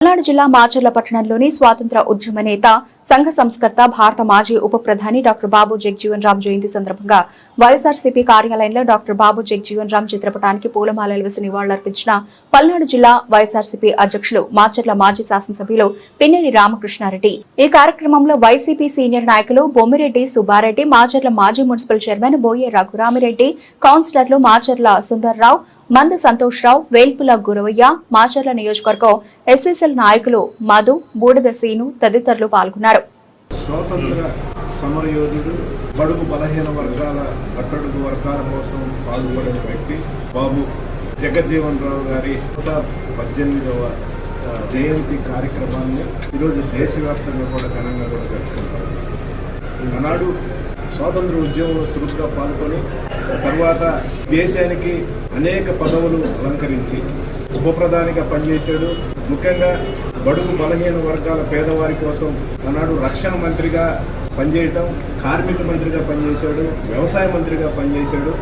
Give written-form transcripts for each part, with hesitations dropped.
పల్నాడు జిల్లా మాచర్ల పట్టణంలోని స్వాతంత్ర ఉద్యమ నేత సంఘ సంస్కర్త భారత మాజీ ఉప ప్రధాని డాక్టర్ బాబు జగజీవన్ రామ్ జయంతి సందర్భంగా వైఎస్ఆర్సీపీ కార్యాలయంలో డాక్టర్ బాబు జగజీవన్ రామ్ చిత్రపటానికి పూలమాలలు వేసి నివాళులర్పించిన పల్నాడు జిల్లా వైఎస్ఆర్సీపీ అధ్యక్షులు మాచర్ల మాజీ శాసనసభ్యులు పిన్నెల్లి రామకృష్ణారెడ్డి ఈ కార్యక్రమంలో వైసీపీ సీనియర్ నాయకులు బొమ్మిరెడ్డి సుబ్బారెడ్డి మాచర్ల మాజీ మున్సిపల్ చైర్మన్ బోయే రఘురామిరెడ్డి కౌన్సిలర్లు మాచర్ల సుందర్రావు మంద సంతోష్ రావు వేల్పుల గురవయ్య మాచర్ల నియోజకవర్గం ఎస్ఎస్ఎల్ నాయకులు మధు బూడిద సీను తదితరులు పాల్గొన్నారు. స్వాతంత్ర సమరయోధుడు బడుగు బలహీన వర్గాల అట్టడుగు వర్గాల కోసం పాల్గొనే వ్యక్తి బాబు జగజ్జీవన్ రావు గారి 118వ జయంతి కార్యక్రమాన్ని ఈరోజు దేశవ్యాప్తంగా కూడా ఘనంగా కూడా జరుపుకుంటారు. ఆనాడు స్వాతంత్ర ఉద్యమంలో చురుకుగా పాల్గొని తర్వాత దేశానికి అనేక పదవులు అలంకరించి ఉప ప్రధానిగా పనిచేశాడు. ముఖ్యంగా బడుగు బలహీన వర్గాల పేదవారి కోసం ఆనాడు రక్షణ మంత్రిగా పనిచేయటం, కార్మిక మంత్రిగా పనిచేశాడు, వ్యవసాయ మంత్రిగా పనిచేశాడు.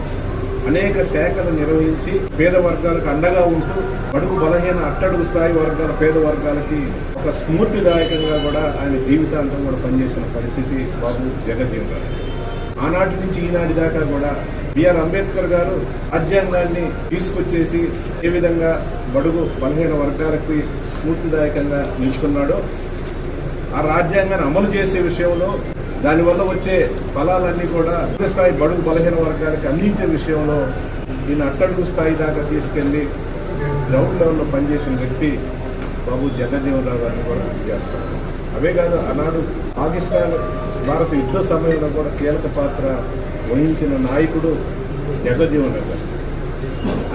అనేక శాఖలు నిర్వహించి పేద వర్గాలకు అండగా ఉంటూ బడుగు బలహీన అట్టడుగు స్థాయి వర్గాల పేద వర్గాలకి ఒక స్ఫూర్తిదాయకంగా కూడా ఆయన జీవితాంతం కూడా పనిచేసిన పరిస్థితి బాబు జగజ్జీవన్ రావు. ఆనాటి నుంచి ఈనాటి దాకా కూడా బిఆర్ అంబేద్కర్ గారు రాజ్యాంగాన్ని తీసుకొచ్చేసి ఏ విధంగా బడుగు బలహీన వర్గాలకి స్ఫూర్తిదాయకంగా నిలుస్తున్నాడో ఆ రాజ్యాంగాన్ని అమలు చేసే విషయంలో దానివల్ల వచ్చే ఫలాలన్నీ కూడా స్థాయి బడుగు బలహీన వర్గాలకు అందించే విషయంలో ఈయన అట్టడుగు స్థాయి దాకా తీసుకెళ్లి గ్రౌండ్ లెవెల్లో పనిచేసిన వ్యక్తి బాబు జగజ్జీవన్ రావు గారిని కూడా గుర్తు చేస్తారు. అవే కాదు, ఆనాడు పాకిస్తాన్ భారత యుద్ధ సమయంలో కూడా కీలక పాత్ర వహించిన నాయకుడు జగజ్జీవన్ రావు గారు.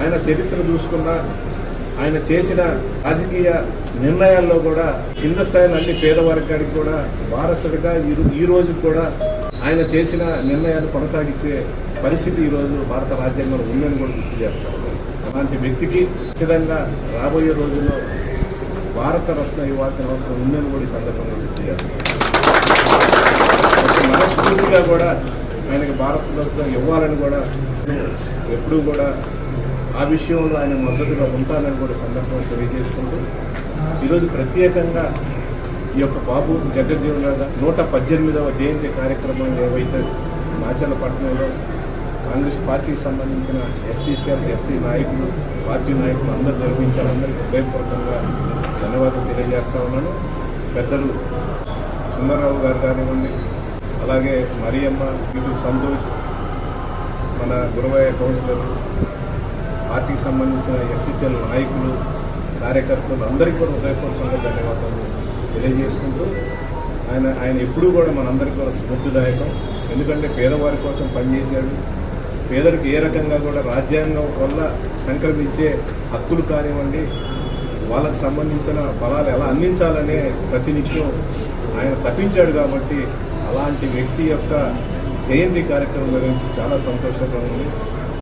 ఆయన చరిత్ర చూసుకున్నా ఆయన చేసిన రాజకీయ నిర్ణయాల్లో కూడా కింద స్థాయిలో అన్ని పేదవర్గానికి కూడా వారసుడిగా ఈ రోజు కూడా ఆయన చేసిన నిర్ణయాలు కొనసాగించే పరిస్థితి ఈరోజు భారత రాజ్యాంగంలో ఉందని కూడా గుర్తు చేస్తారు. అలాంటి వ్యక్తికి ఖచ్చితంగా రాబోయే రోజుల్లో భారతరత్న ఇవ్వాల్సిన అవసరం ఉందని కూడా ఈ సందర్భంగా గుర్తు చేస్తారు. మనస్ఫూర్తిగా కూడా ఆయనకి భారతరత్న ఇవ్వాలని కూడా ఎప్పుడూ కూడా ఆ విషయంలో ఆయన మద్దతుగా ఉంటానని కూడా సందర్భంగా తెలియజేసుకుంటూ ఈరోజు ప్రత్యేకంగా ఈ యొక్క బాబు జగజ్జీవన్ రావు 118వ జయంతి కార్యక్రమం ఏవైతే మాచర్ల పట్టణంలో కాంగ్రెస్ పార్టీకి సంబంధించిన ఎస్సీసీఎల్ ఎస్సీ నాయకులు పార్టీ నాయకులు అందరూ నిర్వహించాలందరికీ హృదయపూర్వకంగా ధన్యవాదాలు తెలియజేస్తా ఉన్నాను. పెద్దలు సుందర్రావు గారు కానివ్వండి, అలాగే మరియమ్మ, ఇటు సంతోష్, మన గురవయ్య కౌన్సిలర్, పార్టీకి సంబంధించిన ఎస్సీసీఎల్ నాయకులు, కార్యకర్తలు అందరికీ కూడా హృదయపూర్వకంగా ధన్యవాదాలు తెలియజేసుకుంటూ ఆయన ఎప్పుడూ కూడా మనందరికీ కూడా స్ఫూర్తిదాయకం. ఎందుకంటే పేదవారి కోసం పనిచేశాడు. పేదలకు ఏ రకంగా కూడా రాజ్యాంగం వల్ల సంక్రమించే హక్కులు కానివ్వండి, వాళ్ళకు సంబంధించిన ఫలాలు ఎలా అందించాలనే ప్రతినిత్యం ఆయన తప్పించాడు. కాబట్టి అలాంటి వ్యక్తి యొక్క జయంతి కార్యక్రమం గురించి చాలా సంతోషంగా ఉంది.